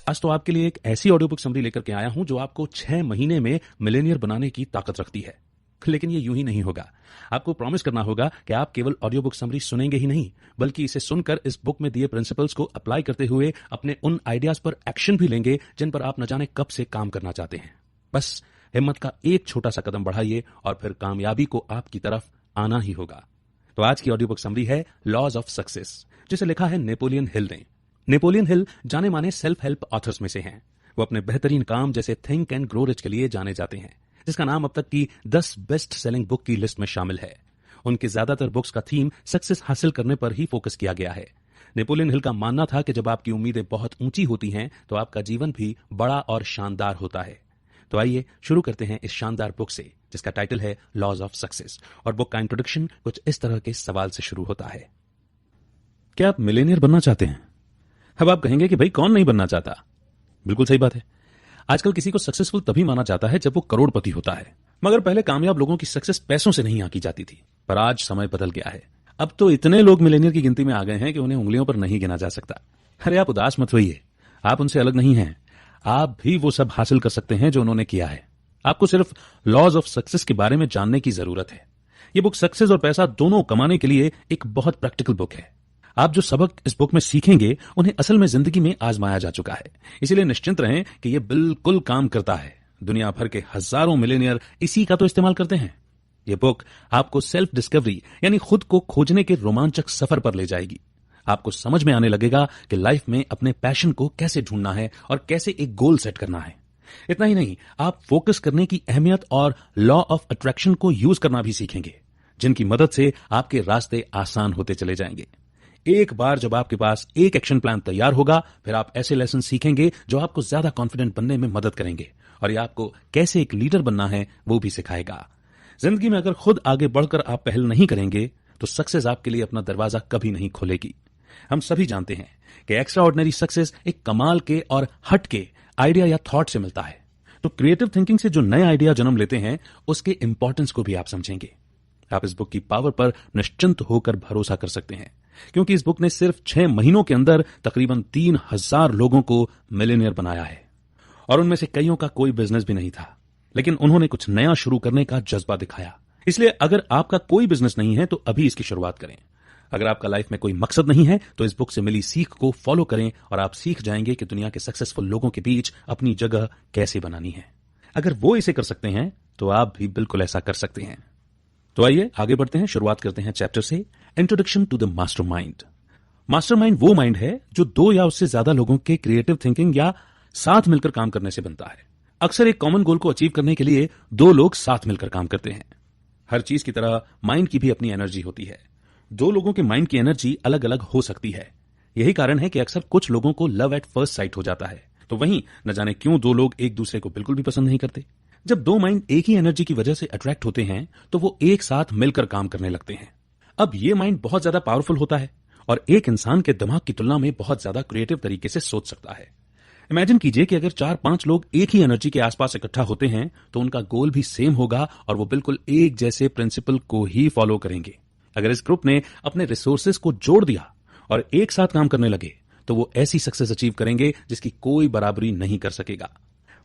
आज तो आपके लिए एक ऐसी ऑडियो बुक समरी लेकर के आया हूं जो आपको 6 महीने में मिलेनियर बनाने की ताकत रखती है। लेकिन ये यूं ही नहीं होगा। आपको प्रॉमिस करना होगा कि आप केवल ऑडियो बुक समरी सुनेंगे ही नहीं, बल्कि इसे सुनकर इस बुक में दिए प्रिंसिपल्स को अप्लाई करते हुए अपने उन आइडियाज पर एक्शन भी लेंगे जिन पर आप न जाने कब से काम करना चाहते हैं। बस हिम्मत का एक छोटा सा कदम बढ़ाइए और फिर कामयाबी को आपकी तरफ आना ही होगा। तो आज की ऑडियो बुक समरी है लॉज ऑफ सक्सेस, जिसे लिखा है नेपोलियन हिल ने। नेपोलियन हिल जाने माने सेल्फ हेल्प ऑथर्स में से हैं। वो अपने बेहतरीन काम जैसे थिंक एंड ग्रो रिच के लिए जाने जाते हैं, जिसका नाम अब तक की 10 बेस्ट सेलिंग बुक की लिस्ट में शामिल है। उनके ज्यादातर बुक्स का थीम सक्सेस हासिल करने पर ही फोकस किया गया है। नेपोलियन हिल का मानना था कि जब आपकी उम्मीदें बहुत ऊंची होती हैं तो आपका जीवन भी बड़ा और शानदार होता है। तो आइए शुरू करते हैं इस शानदार बुक से, जिसका टाइटल है लॉज ऑफ सक्सेस। और बुक का इंट्रोडक्शन कुछ इस तरह के सवाल से शुरू होता है। क्या आप मिलेनियर बनना चाहते हैं? अब आप कहेंगे कि भाई कौन नहीं बनना चाहता। बिल्कुल सही बात है। आजकल किसी को सक्सेसफुल तभी माना जाता है जब वो करोड़पति होता है। मगर पहले कामयाब लोगों की सक्सेस पैसों से नहीं आंकी जाती थी, पर आज समय बदल गया है। अब तो इतने लोग मिलेनियर की गिनती में आ गए हैं कि उन्हें उंगलियों पर नहीं गिना जा सकता। अरे आप उदास मत होइए, आप उनसे अलग नहीं हैं। आप भी वो सब हासिल कर सकते हैं जो उन्होंने किया है। आपको सिर्फ लॉज ऑफ सक्सेस के बारे में जानने की जरूरत है। ये बुक सक्सेस और पैसा दोनों कमाने के लिए एक बहुत प्रैक्टिकल बुक है। आप जो सबक इस बुक में सीखेंगे उन्हें असल में जिंदगी में आजमाया जा चुका है, इसीलिए निश्चिंत रहें कि यह बिल्कुल काम करता है। दुनिया भर के हजारों मिलेनियर इसी का तो इस्तेमाल करते हैं। यह बुक आपको सेल्फ डिस्कवरी यानी खुद को खोजने के रोमांचक सफर पर ले जाएगी। आपको समझ में आने लगेगा कि लाइफ में अपने पैशन को कैसे ढूंढना है और कैसे एक गोल सेट करना है। इतना ही नहीं, आप फोकस करने की अहमियत और लॉ ऑफ अट्रैक्शन को यूज करना भी सीखेंगे, जिनकी मदद से आपके रास्ते आसान होते चले जाएंगे। एक बार जब आपके पास एक एक्शन प्लान तैयार होगा, फिर आप ऐसे लेसन सीखेंगे जो आपको ज्यादा कॉन्फिडेंट बनने में मदद करेंगे, और ये आपको कैसे एक लीडर बनना है वो भी सिखाएगा। जिंदगी में अगर खुद आगे बढ़कर आप पहल नहीं करेंगे तो सक्सेस आपके लिए अपना दरवाजा कभी नहीं खोलेगी। हम सभी जानते हैं कि एक्स्ट्रा ऑर्डिनरी सक्सेस एक कमाल के और हट के आइडिया या थॉट से मिलता है। तो क्रिएटिव थिंकिंग से जो नए आइडिया जन्म लेते हैं उसके इंपॉर्टेंस को भी आप समझेंगे। आप इस बुक की पावर पर निश्चिंत होकर भरोसा कर सकते हैं, क्योंकि इस बुक ने सिर्फ 6 महीनों के अंदर तकरीबन 3000 लोगों को मिलेनियर बनाया है। और उनमें से कईयों का कोई बिजनेस भी नहीं था, लेकिन उन्होंने कुछ नया शुरू करने का जज्बा दिखाया। इसलिए अगर आपका कोई बिजनेस नहीं है तो अभी इसकी शुरुआत करें। अगर आपका लाइफ में कोई मकसद नहीं है तो इस बुक से मिली सीख को फॉलो करें और आप सीख जाएंगे कि दुनिया के सक्सेसफुल लोगों के बीच अपनी जगह कैसे बनानी है। अगर वो इसे कर सकते हैं तो आप भी बिल्कुल ऐसा कर सकते हैं। तो आइए आगे बढ़ते हैं। शुरुआत करते हैं चैप्टर से, introduction to the mastermind. Mastermind वो माइंड है जो 2 या उससे ज्यादा लोगों के क्रिएटिव थिंकिंग या साथ मिलकर काम करने से बनता है। अक्सर एक कॉमन गोल को अचीव करने के लिए 2 लोग साथ मिलकर काम करते हैं। हर चीज की तरह माइंड की भी अपनी एनर्जी होती है। 2 लोगों के माइंड की एनर्जी अलग अलग हो सकती है। यही कारण है कि अक्सर कुछ लोगों को लव एट फर्स्ट साइट हो जाता है, तो वहीं न जाने क्यों 2 लोग एक दूसरे को बिल्कुल भी पसंद नहीं करते। जब 2 माइंड एक ही एनर्जी की वजह से अट्रैक्ट होते हैं तो वो एक साथ मिलकर काम करने लगते हैं। अब ये माइंड बहुत ज्यादा पावरफुल होता है और एक इंसान के दिमाग की तुलना में बहुत ज्यादा क्रिएटिव तरीके से सोच सकता है। इमेजिन कीजिए कि अगर 4-5 लोग एक ही एनर्जी के आसपास इकट्ठा होते हैं तो उनका गोल भी सेम होगा और वो बिल्कुल एक जैसे प्रिंसिपल को ही फॉलो करेंगे। अगर इस ग्रुप ने अपने रिसोर्सेज को जोड़ दिया और एक साथ काम करने लगे तो वो ऐसी सक्सेस अचीव करेंगे जिसकी कोई बराबरी नहीं कर सकेगा।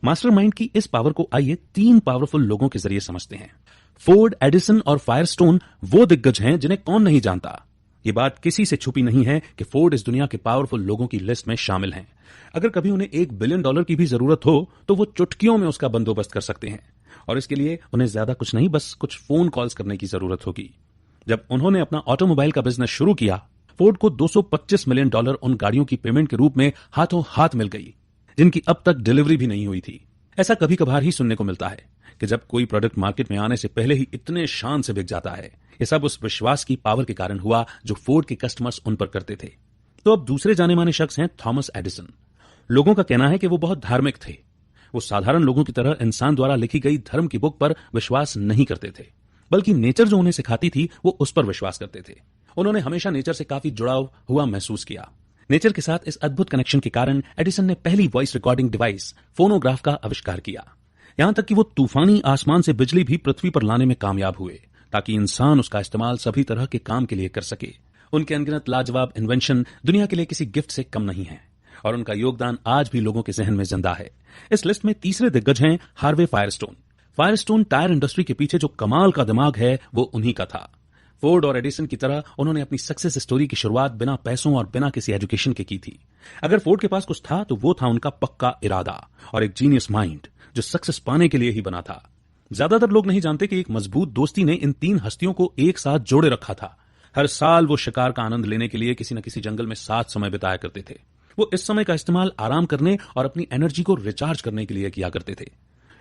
मास्टरमाइंड की इस पावर को आइए 3 पावरफुल लोगों के जरिए समझते हैं। फोर्ड, एडिसन और फायरस्टोन वो दिग्गज हैं जिन्हें कौन नहीं जानता। ये बात किसी से छुपी नहीं है कि फोर्ड इस दुनिया के पावरफुल लोगों की लिस्ट में शामिल हैं। अगर कभी उन्हें $1 बिलियन की भी जरूरत हो तो वो चुटकियों में उसका बंदोबस्त कर सकते हैं, और इसके लिए उन्हें ज्यादा कुछ नहीं, बस कुछ फोन कॉल्स करने की जरूरत होगी। जब उन्होंने अपना ऑटोमोबाइल का बिजनेस शुरू किया, फोर्ड को $225 मिलियन उन गाड़ियों की पेमेंट के रूप में हाथों हाथ मिल गई, जिनकी अब तक डिलीवरी भी नहीं हुई थी। ऐसा कभी कभार ही सुनने को मिलता है कि जब कोई प्रोडक्ट मार्केट में आने से पहले ही इतने शान से बिक जाता है। ये सब उस विश्वास की पावर के कारण हुआ जो फोर्ड के कस्टमर्स उन पर करते थे। तो अब दूसरे जाने माने शख्स हैं थॉमस एडिसन। लोगों का कहना है कि वो बहुत धार्मिक थे। वो साधारण लोगों की तरह इंसान द्वारा लिखी गई धर्म की बुक पर विश्वास नहीं करते थे, बल्कि नेचर जो उन्हें सिखाती थी वो उस पर विश्वास करते थे। उन्होंने हमेशा नेचर से काफी जुड़ाव हुआ महसूस किया। नेचर के साथ इस अद्भुत कनेक्शन के कारण एडिसन ने पहली वॉइस रिकॉर्डिंग डिवाइस फोनोग्राफ का आविष्कार किया। यहां तक कि वो तूफानी आसमान से बिजली भी पृथ्वी पर लाने में कामयाब हुए, ताकि इंसान उसका इस्तेमाल सभी तरह के काम के लिए कर सके। उनके अनगिनत लाजवाब इन्वेंशन दुनिया के लिए किसी गिफ्ट से कम नहीं है, और उनका योगदान आज भी लोगों के जहन में जिंदा है। इस लिस्ट में तीसरे दिग्गज हैं Harvey Firestone. Firestone tyre industry के पीछे जो कमाल का दिमाग है वो उन्हीं का था। फोर्ड और एडिसन की तरह उन्होंने अपनी सक्सेस स्टोरी की शुरुआत बिना पैसों और बिना किसी एजुकेशन के की थी। अगर फोर्ड के पास कुछ था तो वो था उनका पक्का इरादा और एक जीनियस माइंड जो सक्सेस पाने के लिए ही बना था। ज्यादातर लोग नहीं जानते कि एक मजबूत दोस्ती ने इन तीन हस्तियों को एक साथ जोड़े रखा था। हर साल वो शिकार का आनंद लेने के लिए किसी न किसी जंगल में साथ समय बिताया करते थे। वो इस समय का इस्तेमाल आराम करने और अपनी एनर्जी को रिचार्ज करने के लिए किया करते थे।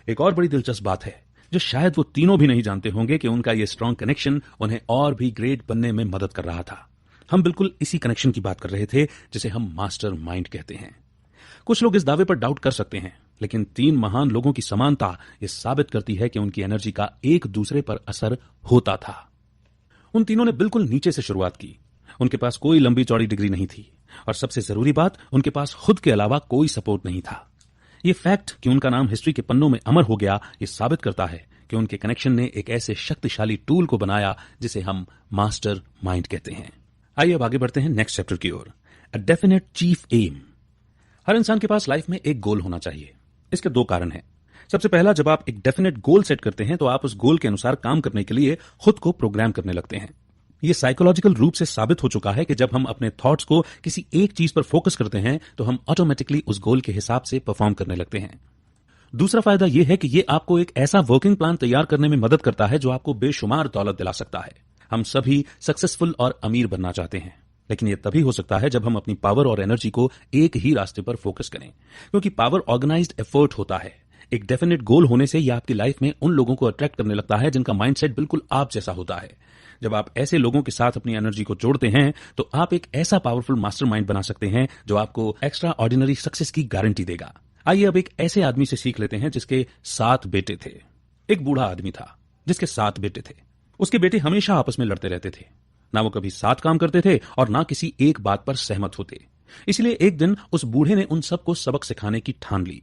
एक और बड़ी दिलचस्प बात है जो शायद वो तीनों भी नहीं जानते होंगे कि उनका ये स्ट्रॉन्ग कनेक्शन उन्हें और भी ग्रेट बनने में मदद कर रहा था। हम बिल्कुल इसी कनेक्शन की बात कर रहे थे जिसे हम मास्टर माइंड कहते हैं। कुछ लोग इस दावे पर डाउट कर सकते हैं, लेकिन तीन महान लोगों की समानता ये साबित करती है कि उनकी एनर्जी का एक दूसरे पर असर होता था। उन तीनों ने बिल्कुल नीचे से शुरुआत की। उनके पास कोई लंबी चौड़ी डिग्री नहीं थी और सबसे जरूरी बात, उनके पास खुद के अलावा कोई सपोर्ट नहीं था। ये फैक्ट कि उनका नाम हिस्ट्री के पन्नों में अमर हो गया, ये साबित करता है कि उनके कनेक्शन ने एक ऐसे शक्तिशाली टूल को बनाया जिसे हम मास्टर माइंड कहते हैं। आइए अब आगे बढ़ते हैं नेक्स्ट चैप्टर की ओर। A definite chief aim. हर इंसान के पास लाइफ में एक गोल होना चाहिए। इसके दो कारण हैं। सबसे पहला, जब आप एक डेफिनेट गोल सेट करते हैं तो आप उस गोल के अनुसार काम करने के लिए खुद को प्रोग्राम करने लगते हैं। ये साइकोलॉजिकल रूप से साबित हो चुका है कि जब हम अपने थॉट्स को किसी एक चीज पर फोकस करते हैं तो हम ऑटोमेटिकली उस गोल के हिसाब से परफॉर्म करने लगते हैं। दूसरा फायदा यह है कि ये आपको एक ऐसा वर्किंग प्लान तैयार करने में मदद करता है जो आपको बेशुमार दौलत दिला सकता है। हम सभी सक्सेसफुल और अमीर बनना चाहते हैं, लेकिन यह तभी हो सकता है जब हम अपनी पावर और एनर्जी को एक ही रास्ते पर फोकस करें, क्योंकि पावर ऑर्गेनाइज्ड एफर्ट होता है। एक डेफिनेट गोल होने से यह आपकी लाइफ में उन लोगों को अट्रैक्ट करने लगता है जिनका माइंडसेट बिल्कुल आप जैसा होता है। जब आप ऐसे लोगों के साथ अपनी एनर्जी को जोड़ते हैं तो आप एक ऐसा पावरफुल मास्टरमाइंड बना सकते हैं जो आपको एक्स्ट्रा ऑर्डिनरी सक्सेस की गारंटी देगा। आइए अब एक ऐसे आदमी से सीख लेते हैं जिसके 7 बेटे थे। एक बूढ़ा आदमी था जिसके 7 बेटे थे। उसके बेटे हमेशा आपस में लड़ते रहते थे। ना वो कभी साथ काम करते थे और ना किसी एक बात पर सहमत होते। इसलिए एक दिन उस बूढ़े ने उन सबको सबक सिखाने की ठान ली।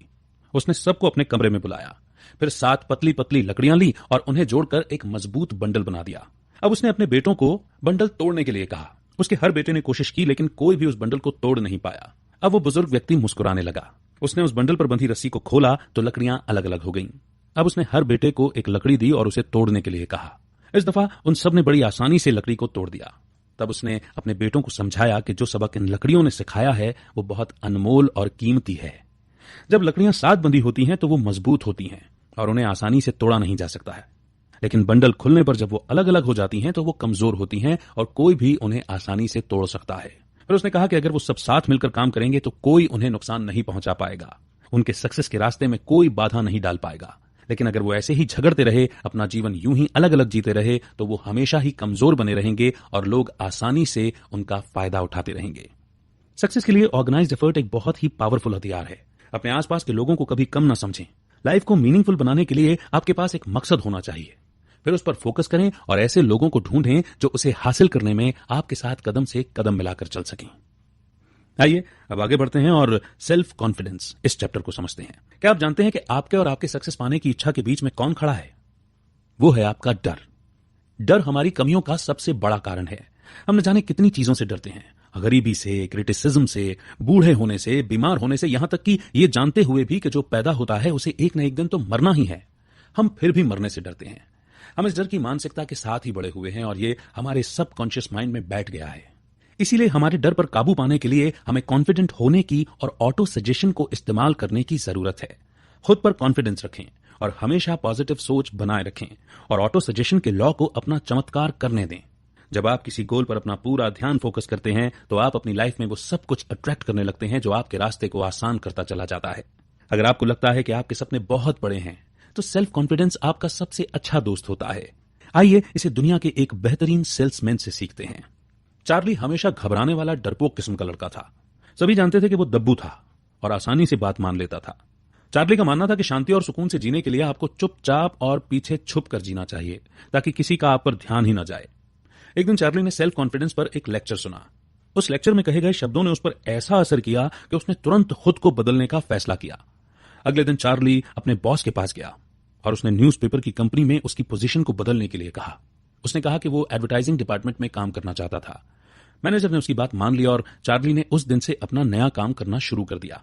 उसने सबको अपने कमरे में बुलाया, फिर 7 पतली पतली लकड़ियां ली और उन्हें जोड़कर एक मजबूत बंडल बना दिया। अब उसने अपने बेटों को बंडल तोड़ने के लिए कहा। उसके हर बेटे ने कोशिश की, लेकिन कोई भी उस बंडल को तोड़ नहीं पाया। अब वो बुजुर्ग व्यक्ति मुस्कुराने लगा। उसने उस बंडल पर बंधी रस्सी को खोला तो लकड़ियां अलग अलग हो गईं। अब उसने हर बेटे को एक लकड़ी दी और उसे तोड़ने के लिए कहा। इस दफा उन सब ने बड़ी आसानी से लकड़ी को तोड़ दिया। तब उसने अपने बेटों को समझाया कि जो सबक इन लकड़ियों ने सिखाया है वो बहुत अनमोल और कीमती है। जब लकड़ियां साथ बंधी होती हैं तो वो मजबूत होती हैं और उन्हें आसानी से तोड़ा नहीं जा सकता है, लेकिन बंडल खुलने पर जब वो अलग अलग हो जाती हैं तो वो कमजोर होती हैं और कोई भी उन्हें आसानी से तोड़ सकता है। फिर उसने कहा कि अगर वो सब साथ मिलकर काम करेंगे तो कोई उन्हें नुकसान नहीं पहुंचा पाएगा, उनके सक्सेस के रास्ते में कोई बाधा नहीं डाल पाएगा। लेकिन अगर वो ऐसे ही झगड़ते रहे, अपना जीवन यूं ही अलग अलग जीते रहे, तो वो हमेशा ही कमजोर बने रहेंगे और लोग आसानी से उनका फायदा उठाते रहेंगे। सक्सेस के लिए ऑर्गेनाइज्ड एफर्ट एक बहुत ही पावरफुल हथियार है। अपने आसपास के लोगों को कभी कम ना समझें। लाइफ को मीनिंगफुल बनाने के लिए आपके पास एक मकसद होना चाहिए। फिर उस पर फोकस करें और ऐसे लोगों को ढूंढें जो उसे हासिल करने में आपके साथ कदम से कदम मिलाकर चल सकें। आइए अब आगे बढ़ते हैं और सेल्फ कॉन्फिडेंस इस चैप्टर को समझते हैं। क्या आप जानते हैं कि आपके और आपके सक्सेस पाने की इच्छा के बीच में कौन खड़ा है? वो है आपका डर। डर हमारी कमियों का सबसे बड़ा कारण है। हम न जाने कितनी चीजों से डरते हैं, गरीबी से, क्रिटिसिज्म से, बूढ़े होने से, बीमार होने से, यहां तक कि ये जानते हुए भी कि जो पैदा होता है उसे एक न एक दिन तो मरना ही है, हम फिर भी मरने से डरते हैं। हम इस डर की मानसिकता के साथ ही बड़े हुए हैं और ये हमारे सबकॉन्शियस माइंड में बैठ गया है। इसीलिए हमारे डर पर काबू पाने के लिए हमें कॉन्फिडेंट होने की और ऑटो सजेशन को इस्तेमाल करने की जरूरत है। खुद पर कॉन्फिडेंस रखें और हमेशा पॉजिटिव सोच बनाए रखें और ऑटो सजेशन के लॉ को अपना चमत्कार करने दें। जब आप किसी गोल पर अपना पूरा ध्यान फोकस करते हैं तो आप अपनी लाइफ में वो सब कुछ अट्रैक्ट करने लगते हैं जो आपके रास्ते को आसान करता चला जाता है। अगर आपको लगता है कि आपके सपने बहुत बड़े हैं तो सेल्फ कॉन्फिडेंस आपका सबसे अच्छा दोस्त होता है। आइए इसे दुनिया के एक बेहतरीन सेल्समैन से सीखते हैं। चार्ली हमेशा घबराने वाला डरपोक किस्म का लड़का था। सभी जानते थे कि वो दब्बू था और आसानी से बात मान लेता था। चार्ली का मानना था कि शांति और सुकून से जीने के लिए आपको चुपचाप और पीछे छुप कर जीना चाहिए ताकि किसी का आप पर ध्यान ही न जाए। एक दिन चार्ली ने सेल्फ कॉन्फिडेंस पर एक लेक्चर सुना। उस लेक्चर में कहे गए शब्दों ने उस पर ऐसा असर किया कि उसने तुरंत खुद को बदलने का फैसला किया। अगले दिन चार्ली अपने बॉस के पास गया और उसने न्यूज़पेपर की कंपनी में उसकी पोजीशन को बदलने के लिए कहा। उसने कहा कि वो एडवर्टाइजिंग डिपार्टमेंट में काम करना चाहता था। मैनेजर ने उसकी बात मान ली और चार्ली ने उस दिन से अपना नया काम करना शुरू कर दिया।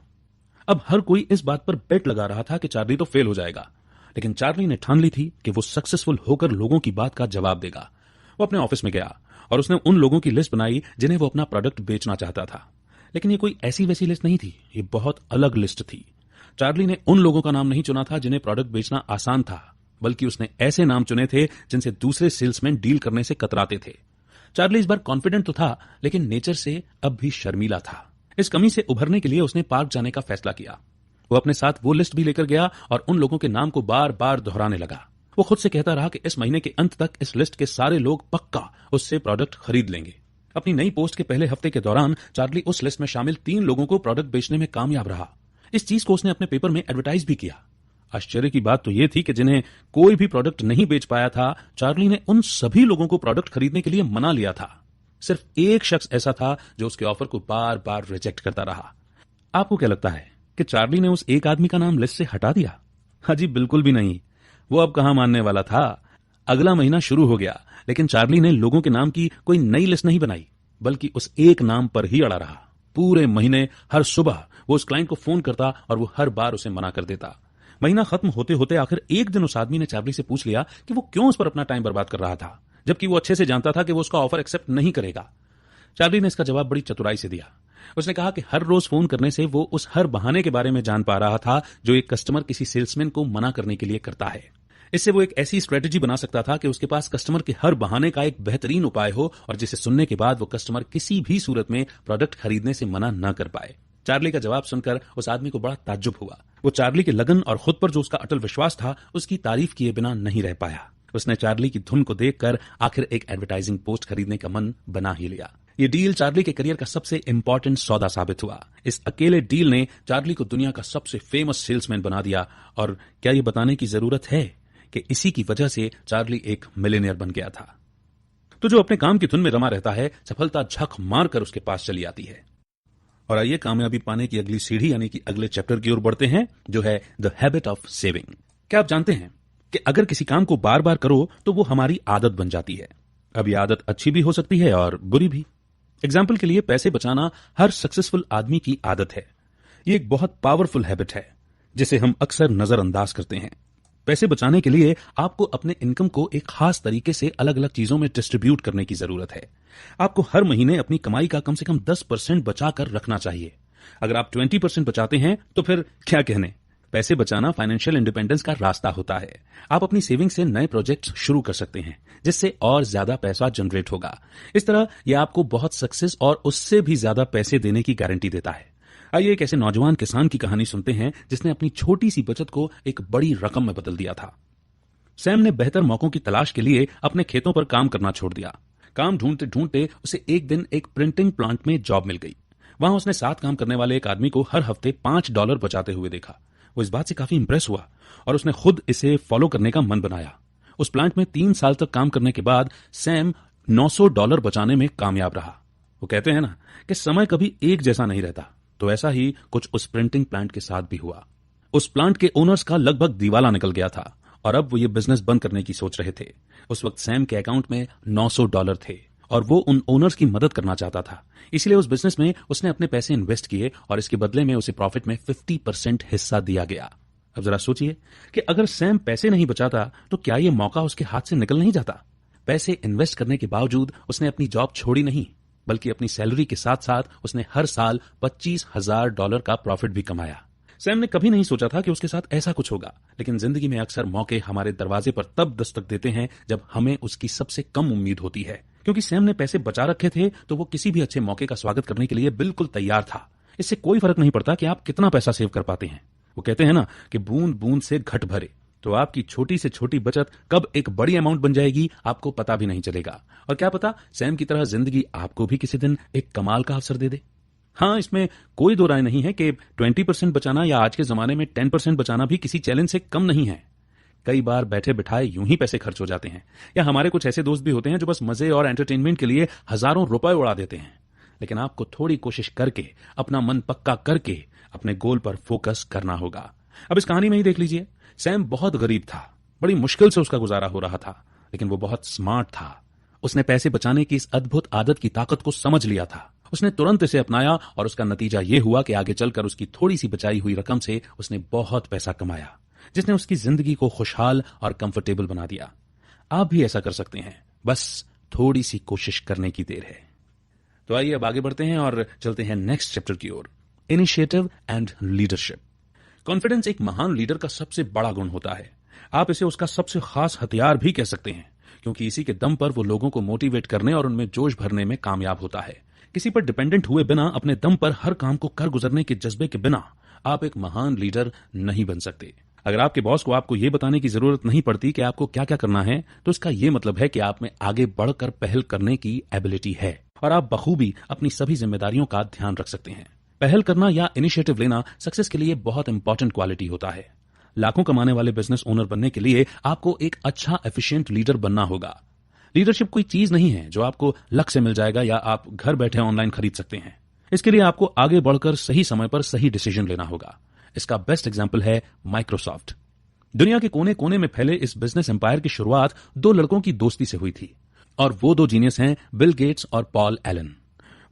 अब हर कोई इस बात पर बेट लगा रहा था कि चार्ली तो फेल हो जाएगा, लेकिन चार्ली ने ठान ली थी कि वो सक्सेसफुल होकर लोगों की बात का जवाब देगा। वो अपने ऑफिस में गया और उसने उन लोगों की लिस्ट बनाई जिन्हें वो अपना प्रोडक्ट बेचना चाहता था। लेकिन ये कोई ऐसी वैसी लिस्ट नहीं थी, ये बहुत अलग लिस्ट थी। चार्ली ने उन लोगों का नाम नहीं चुना था जिन्हें प्रोडक्ट बेचना आसान था, बल्कि उसने ऐसे नाम चुने थे जिनसे दूसरे सेल्समैन डील करने से कतराते थे। चार्ली इस बार कॉन्फिडेंट तो था, लेकिन नेचर से अब भी शर्मीला था। इस कमी से उभरने के लिए उसने पार्क जाने का फैसला किया। वो अपने साथ वो लिस्ट भी लेकर गया और उन लोगों के नाम को बार बार दोहराने लगा। वो खुद से कहता रहा कि इस महीने के अंत तक इस लिस्ट के सारे लोग पक्का उससे प्रोडक्ट खरीद लेंगे। अपनी नई पोस्ट के पहले हफ्ते के दौरान चार्ली उस लिस्ट में शामिल 3 लोगों को प्रोडक्ट बेचने में कामयाब रहा। इस चीज को उसने अपने पेपर में एडवर्टाइज भी किया। आश्चर्य की बात तो यह थी कि जिन्हें कोई भी प्रोडक्ट नहीं बेच पाया था, चार्ली ने उन सभी लोगों को प्रोडक्ट खरीदने के लिए मना लिया था। सिर्फ एक शख्स ऐसा था जो उसके ऑफर को बार बार रिजेक्ट करता रहा। आपको क्या लगता है कि चार्ली ने उस एक आदमी का नाम लिस्ट से हटा दिया? हाजी बिल्कुल भी नहीं। वो अब कहां मानने वाला था। अगला महीना शुरू हो गया, लेकिन चार्ली ने लोगों के नाम की कोई नई लिस्ट नहीं बनाई, बल्कि उस एक नाम पर ही अड़ा रहा। पूरे महीने हर सुबह वो उस क्लाइंट को फोन करता और वो हर बार उसे मना कर देता। महीना खत्म होते होते आखिर एक दिन उस आदमी ने चार्ली से पूछ लिया कि वो क्यों उस पर अपना टाइम बर्बाद कर रहा था, जबकि वो अच्छे से जानता था कि वो उसका ऑफर एक्सेप्ट नहीं करेगा। चार्ली ने इसका जवाब बड़ी चतुराई से दिया। उसने कहा कि हर रोज फोन करने से वो उस हर बहाने के बारे में जान पा रहा था जो एक कस्टमर किसी सेल्समैन को मना करने के लिए करता है। इससे वो एक ऐसी स्ट्रेटेजी बना सकता था कि उसके पास कस्टमर के हर बहाने का एक बेहतरीन उपाय हो और जिसे सुनने के बाद वो कस्टमर किसी भी सूरत में प्रोडक्ट खरीदने से मना न कर पाए। चार्ली का जवाब सुनकर उस आदमी को बड़ा ताज्जुब हुआ। वो चार्ली के लगन और खुद पर जो उसका अटल विश्वास था, उसकी तारीफ किए बिना नहीं रह पाया। उसने चार्ली की धुन को देखकर आखिर एक एडवर्टाइजिंग पोस्ट खरीदने का मन बना ही लिया। ये डील चार्ली के करियर का सबसे इंपॉर्टेंट सौदा साबित हुआ। इस अकेले डील ने चार्ली को दुनिया का सबसे फेमस सेल्समैन बना दिया। और क्या ये बताने की जरूरत है कि इसी की वजह से चार्ली एक मिलियनियर बन गया था। तो जो अपने काम की धुन में रमा रहता है, सफलता झक मारकर उसके पास चली आती है। और आइए कामयाबी पाने की अगली सीढ़ी यानी कि अगले चैप्टर की ओर बढ़ते हैं, जो है द हैबिट ऑफ सेविंग। क्या आप जानते हैं कि अगर किसी काम को बार बार करो तो वो हमारी आदत बन जाती है। अब ये आदत अच्छी भी हो सकती है और बुरी भी। एग्जाम्पल के लिए पैसे बचाना हर सक्सेसफुल आदमी की आदत है। ये एक बहुत पावरफुल हैबिट है जिसे हम अक्सर नजरअंदाज करते हैं। पैसे बचाने के लिए आपको अपने इनकम को एक खास तरीके से अलग अलग चीजों में डिस्ट्रीब्यूट करने की जरूरत है। आपको हर महीने अपनी कमाई का कम से कम 10% बचाकर रखना चाहिए। अगर आप 20% बचाते हैं तो फिर क्या कहने। पैसे बचाना फाइनेंशियल इंडिपेंडेंस का रास्ता होता है। आप अपनी सेविंग से नए प्रोजेक्ट्स शुरू कर सकते हैं जिससे और ज्यादा पैसा जनरेट होगा। इस तरह यह आपको बहुत सक्सेस और उससे भी ज्यादा पैसे देने की गारंटी देता है। आइए एक ऐसे नौजवान किसान की कहानी सुनते हैं जिसने अपनी छोटी सी बचत को एक बड़ी रकम में बदल दिया था। सैम ने बेहतर मौकों की तलाश के लिए अपने खेतों पर काम करना छोड़ दिया। काम ढूंढते ढूंढते उसे एक दिन एक प्रिंटिंग प्लांट में जॉब मिल गई। वहां उसने साथ काम करने वाले एक आदमी को हर हफ्ते $5 बचाते हुए देखा। वो इस बात से काफी इंप्रेस हुआ और उसने खुद इसे फॉलो करने का मन बनाया। उस प्लांट में 3 साल तक काम करने के बाद सैम $900 बचाने में कामयाब रहा। वो कहते हैं ना कि समय कभी एक जैसा नहीं रहता, तो ऐसा ही कुछ उस प्रिंटिंग प्लांट के साथ भी हुआ। उस प्लांट के ओनर्स का लगभग दिवाला निकल गया था और अब वो ये बिजनेस बंद करने की सोच रहे थे। उस वक्त सैम के अकाउंट में $900 थे और वो उन ओनर्स की मदद करना चाहता था। इसलिए उस बिजनेस में उसने अपने पैसे इन्वेस्ट किए और इसके बदले में उसे प्रॉफिट में 50% हिस्सा दिया गया। अब जरा सोचिए कि अगर सैम पैसे नहीं बचाता तो क्या ये मौका उसके हाथ से निकल नहीं जाता। पैसे इन्वेस्ट करने के बावजूद उसने अपनी जॉब छोड़ी नहीं, बल्कि अपनी सैलरी के साथ साथ उसने हर साल $25,000 का प्रॉफिट भी कमाया। सैम ने कभी नहीं सोचा था कि उसके साथ ऐसा कुछ होगा, लेकिन जिंदगी में अक्सर मौके हमारे दरवाजे पर तब दस्तक देते हैं जब हमें उसकी सबसे कम उम्मीद होती है। क्योंकि सैम ने पैसे बचा रखे थे तो वो किसी भी अच्छे मौके का स्वागत करने के लिए बिल्कुल तैयार था। इससे कोई फर्क नहीं पड़ता कि आप कितना पैसा सेव कर पाते हैं। वो कहते हैं ना कि बूंद बूंद से घट भरे। तो आपकी छोटी से छोटी बचत कब एक बड़ी अमाउंट बन जाएगी आपको पता भी नहीं चलेगा। और क्या पता सैम की तरह जिंदगी आपको भी किसी दिन एक कमाल का अवसर दे दे। हाँ, इसमें कोई दो राय नहीं है कि 20% बचाना या आज के जमाने में 10% बचाना भी किसी चैलेंज से कम नहीं है। कई बार बैठे बिठाए यूं ही पैसे खर्च हो जाते हैं, या हमारे कुछ ऐसे दोस्त भी होते हैं जो बस मजे और एंटरटेनमेंट के लिए हजारों रुपए उड़ा देते हैं। लेकिन आपको थोड़ी कोशिश करके, अपना मन पक्का करके अपने गोल पर फोकस करना होगा। अब इस कहानी में ही देख लीजिए, सैम बहुत गरीब था, बड़ी मुश्किल से उसका गुजारा हो रहा था, लेकिन वो बहुत स्मार्ट था। उसने पैसे बचाने की इस अद्भुत आदत की ताकत को समझ लिया था। उसने तुरंत इसे अपनाया और उसका नतीजा ये हुआ कि आगे चलकर उसकी थोड़ी सी बचाई हुई रकम से उसने बहुत पैसा कमाया, जिसने उसकी जिंदगी को खुशहाल और कंफर्टेबल बना दिया। आप भी ऐसा कर सकते हैं, बस थोड़ी सी कोशिश करने की देर है। तो आइए अब आगे बढ़ते हैं और चलते हैं नेक्स्ट चैप्टर की ओर, इनिशिएटिव एंड लीडरशिप। कॉन्फिडेंस एक महान लीडर का सबसे बड़ा गुण होता है। आप इसे उसका सबसे खास हथियार भी कह सकते हैं, क्योंकि इसी के दम पर वो लोगों को मोटिवेट करने और उनमें जोश भरने में कामयाब होता है। किसी पर डिपेंडेंट हुए बिना, अपने दम पर हर काम को कर गुजरने के जज्बे के बिना आप एक महान लीडर नहीं बन सकते। अगर आपके बॉस को आपको यह बताने की जरूरत नहीं पड़ती कि आपको क्या क्या करना है, तो इसका यह मतलब है कि आप में आगे बढ़कर पहल करने की एबिलिटी है और आप बखूबी अपनी सभी जिम्मेदारियों का ध्यान रख सकते हैं। पहल करना या इनिशिएटिव लेना सक्सेस के लिए बहुत इंपॉर्टेंट क्वालिटी होता है। लाखों कमाने वाले बिजनेस ओनर बनने के लिए आपको एक अच्छा एफिशिएंट लीडर बनना होगा। लीडरशिप कोई चीज नहीं है जो आपको लक से मिल जाएगा या आप घर बैठे ऑनलाइन खरीद सकते हैं। इसके लिए आपको आगे बढ़कर सही समय पर सही डिसीजन लेना होगा। इसका बेस्ट एग्जांपल है माइक्रोसॉफ्ट। दुनिया के कोने कोने में फैले इस बिजनेस एम्पायर की शुरुआत दो लड़कों की दोस्ती से हुई थी, और वो दो जीनियस हैं बिल गेट्स और पॉल एलन।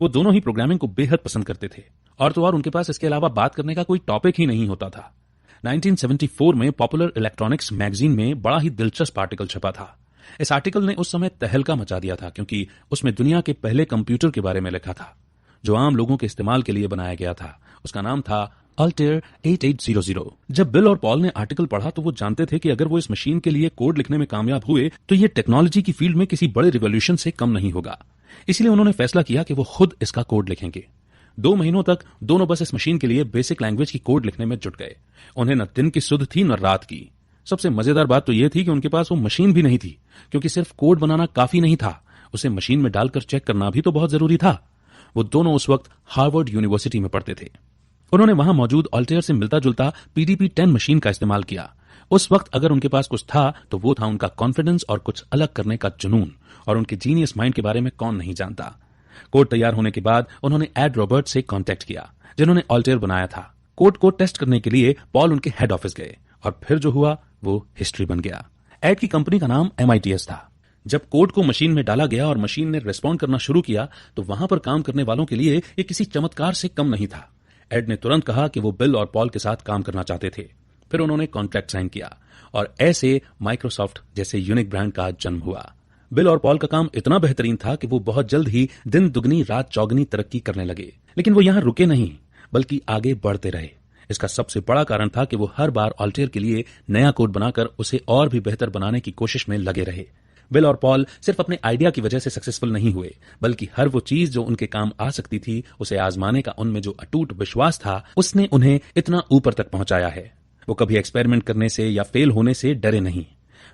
वो दोनों ही प्रोग्रामिंग को बेहद पसंद करते थे, और तो और उनके पास इसके अलावा बात करने का कोई टॉपिक ही नहीं होता था। 1974 में पॉपुलर इलेक्ट्रॉनिक्स मैगजीन में बड़ा ही दिलचस्प आर्टिकल छपा था। इस आर्टिकल ने उस समय तहलका मचा दिया था, क्योंकि उसमें दुनिया के पहले कंप्यूटर के बारे में लिखा था जो आम लोगों के इस्तेमाल के लिए बनाया गया था। उसका नाम था अल्टेयर 8800। जब बिल और पॉल ने आर्टिकल पढ़ा तो वो जानते थे कि अगर वो इस मशीन के लिए कोड लिखने में कामयाब हुए तो ये टेक्नोलॉजी की फील्ड में किसी बड़े रिवॉल्यूशन से कम नहीं होगा। इसलिए उन्होंने फैसला किया कि वो खुद इसका कोड लिखेंगे। 2 महीनों तक दोनों बस इस मशीन के लिए बेसिक लैंग्वेज की कोड लिखने में जुट गए। उन्हें न दिन की सुध थी न रात की। सबसे मजेदार बात तो यह थी कि उनके पास वो मशीन भी नहीं थी, क्योंकि सिर्फ कोड बनाना काफी नहीं था, उसे मशीन में डालकर चेक करना भी तो बहुत जरूरी था। वो दोनों उस वक्त हार्वर्ड यूनिवर्सिटी में पढ़ते थे। उन्होंने वहां मौजूद अल्टेयर से मिलता जुलता PDP-10 मशीन का इस्तेमाल किया। उस वक्त अगर उनके पास कुछ था तो वो था उनका कॉन्फिडेंस और कुछ अलग करने का जुनून, और उनके जीनियस माइंड के बारे में कौन नहीं जानता। कोड तैयार होने के बाद उन्होंने एड रॉबर्ट से कांटेक्ट किया, जिन्होंने अल्टेयर बनाया था। कोड को टेस्ट करने के लिए पॉल उनके हेड ऑफिस गए, और फिर जो हुआ वो हिस्ट्री बन गया। एड की कंपनी का नाम MITS था। जब कोड को मशीन में डाला गया और मशीन ने रिस्पॉन्ड करना शुरू किया तो वहां पर काम करने वालों के लिए ये किसी चमत्कार से कम नहीं था। एड ने तुरंत कहा कि वो बिल और पॉल के साथ काम करना चाहते थे। फिर उन्होंने कॉन्ट्रैक्ट साइन किया, और ऐसे माइक्रोसॉफ्ट जैसे यूनिक ब्रांड का जन्म हुआ। बिल और पॉल का काम इतना बेहतरीन था कि वो बहुत जल्द ही दिन दुगनी रात चौगनी तरक्की करने लगे। लेकिन वो यहां रुके नहीं, बल्कि आगे बढ़ते रहे। इसका सबसे बड़ा कारण था कि वो हर बार अल्टेयर के लिए नया कोड बनाकर उसे और भी बेहतर बनाने की कोशिश में लगे रहे। बिल और पॉल सिर्फ अपने आइडिया की वजह से सक्सेसफुल नहीं हुए, बल्कि हर वो चीज जो उनके काम आ सकती थी उसे आजमाने का उनमें जो अटूट विश्वास था, उसने उन्हें इतना ऊपर तक पहुंचाया है। वो कभी एक्सपेरिमेंट करने से या फेल होने से डरे नहीं।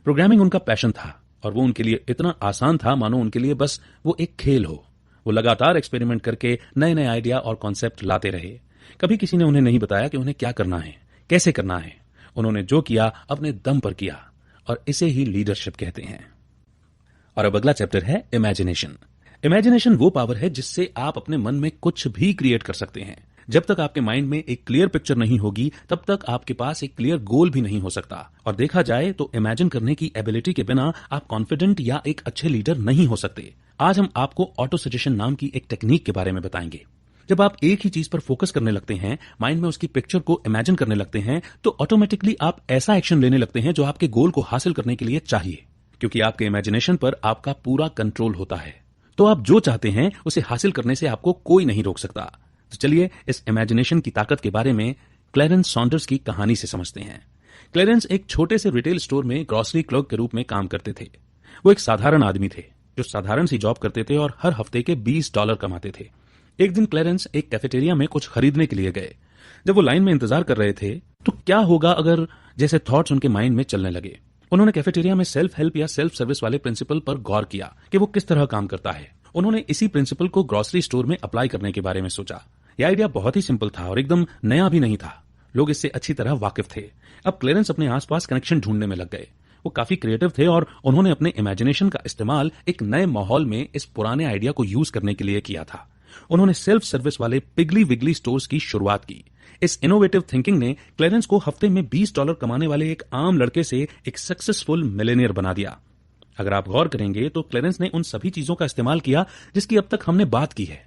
प्रोग्रामिंग उनका पैशन था, और वो उनके लिए इतना आसान था मानो उनके लिए बस वो एक खेल हो। वो लगातार एक्सपेरिमेंट करके नए नए आइडिया और कॉन्सेप्ट लाते रहे। कभी किसी ने उन्हें नहीं बताया कि उन्हें क्या करना है, कैसे करना है। उन्होंने जो किया अपने दम पर किया, और इसे ही लीडरशिप कहते हैं। और अब अगला चैप्टर है इमेजिनेशन। इमेजिनेशन वो पावर है जिससे आप अपने मन में कुछ भी क्रिएट कर सकते हैं। जब तक आपके माइंड में एक क्लियर पिक्चर नहीं होगी, तब तक आपके पास एक क्लियर गोल भी नहीं हो सकता। और देखा जाए तो इमेजिन करने की एबिलिटी के बिना आप कॉन्फिडेंट या एक अच्छे लीडर नहीं हो सकते। आज हम आपको ऑटो सजेशन नाम की एक टेक्निक के बारे में बताएंगे। जब आप एक ही चीज पर फोकस करने लगते हैं, माइंड में उसकी पिक्चर को इमेजिन करने लगते हैं, तो ऑटोमेटिकली आप ऐसा एक्शन लेने लगते हैं जो आपके गोल को हासिल करने के लिए चाहिए, क्योंकि आपके इमेजिनेशन पर आपका पूरा कंट्रोल होता है। तो आप जो चाहते हैं उसे हासिल करने से आपको कोई नहीं रोक सकता। तो चलिए इस इमेजिनेशन की ताकत के बारे में क्लैरेंस सॉन्डर्स की कहानी से समझते हैं। क्लैरेंस एक छोटे से रिटेल स्टोर में ग्रोसरी क्लर्क के रूप में काम करते थे। वो एक साधारण आदमी थे जो साधारण सी जॉब करते थे और हर हफ्ते के $20 कमाते थे। एक दिन क्लैरेंस एक कैफेटेरिया में कुछ खरीदने के लिए गए। जब वो लाइन में इंतजार कर रहे थे तो क्या होगा अगर जैसे थॉट्स उनके माइंड में चलने लगे। उन्होंने कैफेटेरिया में सेल्फ हेल्प या सेल्फ सर्विस वाले प्रिंसिपल पर गौर किया कि वो किस तरह काम करता है। उन्होंने इसी प्रिंसिपल को ग्रोसरी स्टोर में अप्लाई करने के बारे में सोचा। यह आइडिया बहुत ही सिंपल था और एकदम नया भी नहीं था। लोग इससे अच्छी तरह वाकिफ थे। अब क्लैरेंस अपने आसपास कनेक्शन ढूंढने में लग गए। वो काफी क्रिएटिव थे और उन्होंने अपने इमेजिनेशन का इस्तेमाल एक नए माहौल में इस पुराने आइडिया को यूज करने के लिए किया था। उन्होंने सेल्फ सर्विस वाले पिगली विगली स्टोर्स की शुरुआत की। इस इनोवेटिव थिंकिंग ने क्लैरेंस को हफ्ते में $20 कमाने वाले एक आम लड़के से एक सक्सेसफुल मिलेनियर बना दिया। अगर आप गौर करेंगे तो क्लेरेंस ने उन सभी चीजों का इस्तेमाल किया जिसकी अब तक हमने बात की है।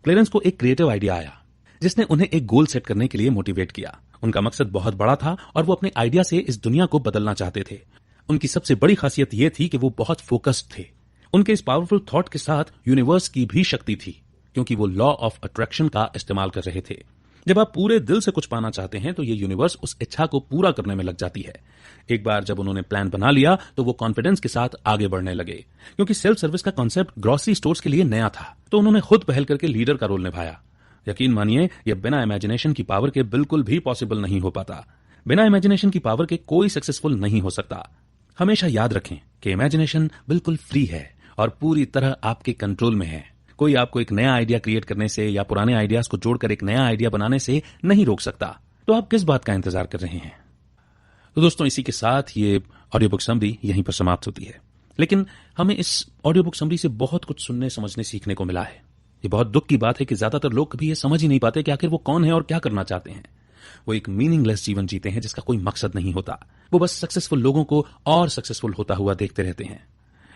क्लेरेंस को एक क्रिएटिव आइडिया आया जिसने उन्हें एक गोल सेट करने के लिए मोटिवेट किया। उनका मकसद बहुत बड़ा था और वो अपने आइडिया से इस दुनिया को बदलना चाहते थे। उनकी सबसे बड़ी खासियत यह थी कि वो बहुत फोकस्ड थे। उनके इस पावरफुल थॉट के साथ यूनिवर्स की भी शक्ति थी, क्योंकि वो लॉ ऑफ अट्रैक्शन का इस्तेमाल कर रहे थे। जब आप पूरे दिल से कुछ पाना चाहते हैं तो ये यूनिवर्स उस इच्छा को पूरा करने में लग जाती है। एक बार जब उन्होंने प्लान बना लिया तो वो कॉन्फिडेंस के साथ आगे बढ़ने लगे। क्योंकि सेल्फ सर्विस का कॉन्सेप्ट ग्रोसरी स्टोर्स के लिए नया था, तो उन्होंने खुद पहल करके लीडर का रोल निभाया। यकीन मानिए, यह बिना इमेजिनेशन की पावर के बिल्कुल भी पॉसिबल नहीं हो पाता। बिना इमेजिनेशन की पावर के कोई सक्सेसफुल नहीं हो सकता। हमेशा याद रखें कि इमेजिनेशन बिल्कुल फ्री है और पूरी तरह आपके कंट्रोल में है। कोई आपको एक नया आइडिया क्रिएट करने से या पुराने आइडियाज को जोड़कर एक नया आइडिया बनाने से नहीं रोक सकता। तो आप किस बात का इंतजार कर रहे हैं? तो दोस्तों, इसी के साथ ये ऑडियो बुक समरी यहीं पर समाप्त होती है। लेकिन हमें इस ऑडियो बुक समरी से बहुत कुछ सुनने, समझने, सीखने को मिला है। ये बहुत दुख की बात है कि ज्यादातर लोग कभी ये समझ ही नहीं पाते कि आखिर वो कौन है और क्या करना चाहते हैं। वो एक मीनिंगलेस जीवन जीते हैं जिसका कोई मकसद नहीं होता। वो बस सक्सेसफुल लोगों को और सक्सेसफुल होता हुआ देखते रहते हैं।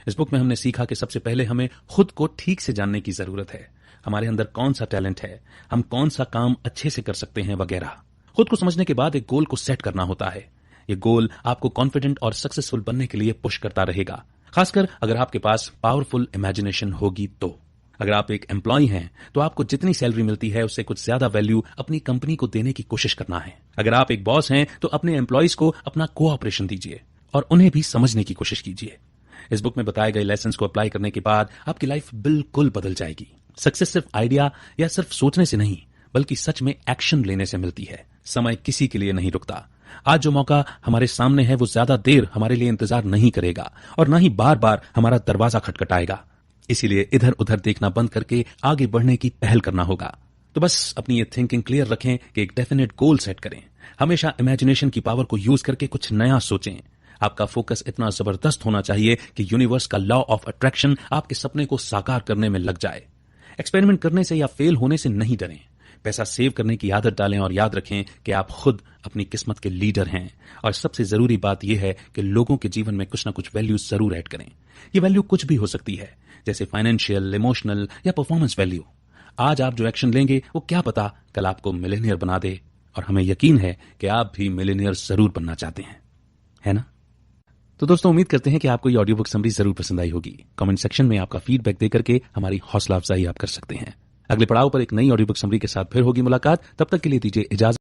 इस बुक में हमने सीखा कि सबसे पहले हमें खुद को ठीक से जानने की जरूरत है। हमारे अंदर कौन सा टैलेंट है, हम कौन सा काम अच्छे से कर सकते हैं वगैरह। खुद को समझने के बाद एक गोल को सेट करना होता है। ये गोल आपको कॉन्फिडेंट और सक्सेसफुल बनने के लिए पुश करता रहेगा, खासकर अगर आपके पास पावरफुल इमेजिनेशन होगी तो। अगर आप एक एम्प्लॉय हैं तो आपको जितनी सैलरी मिलती है उससे कुछ ज्यादा वैल्यू अपनी कंपनी को देने की कोशिश करना है। अगर आप एक बॉस हैं तो अपने एम्प्लॉयज को अपना कोऑपरेशन दीजिए और उन्हें भी समझने की कोशिश कीजिए। इस बुक में बताए गए लेसन्स को अप्लाई करने के बाद आपकी लाइफ बिल्कुल बदल जाएगी। सक्सेस सिर्फ आइडिया या सिर्फ सोचने से नहीं, बल्कि सच में एक्शन लेने से मिलती है। समय किसी के लिए नहीं रुकता। आज जो मौका हमारे सामने है वो ज्यादा देर हमारे लिए इंतजार नहीं करेगा और न ही बार बार हमारा दरवाजा खटखटाएगा। इसीलिए इधर उधर देखना बंद करके आगे बढ़ने की पहल करना होगा। तो बस अपनी ये थिंकिंग क्लियर रखें कि एक डेफिनेट गोल सेट करें। हमेशा इमेजिनेशन की पावर को यूज करके कुछ नया सोचें। आपका फोकस इतना जबरदस्त होना चाहिए कि यूनिवर्स का लॉ ऑफ अट्रैक्शन आपके सपने को साकार करने में लग जाए। एक्सपेरिमेंट करने से या फेल होने से नहीं डरें। पैसा सेव करने की आदत डालें और याद रखें कि आप खुद अपनी किस्मत के लीडर हैं। और सबसे जरूरी बात यह है कि लोगों के जीवन में कुछ ना कुछ वैल्यू जरूर ऐड करें। ये वैल्यू कुछ भी हो सकती है, जैसे फाइनेंशियल, इमोशनल या परफॉर्मेंस वैल्यू। आज आप जो एक्शन लेंगे वो क्या पता कल आपको मिलेनियर बना दे। और हमें यकीन है कि आप भी मिलेनियर जरूर बनना चाहते हैं, है ना? तो दोस्तों, उम्मीद करते हैं कि आपको ये ऑडियो बुक समरी जरूर पसंद आई होगी। कमेंट सेक्शन में आपका फीडबैक देकर के हमारी हौसला अफजाई आप कर सकते हैं। अगले पड़ाव पर एक नई ऑडियो बुक समरी के साथ फिर होगी मुलाकात। तब तक के लिए दीजिए इजाजत।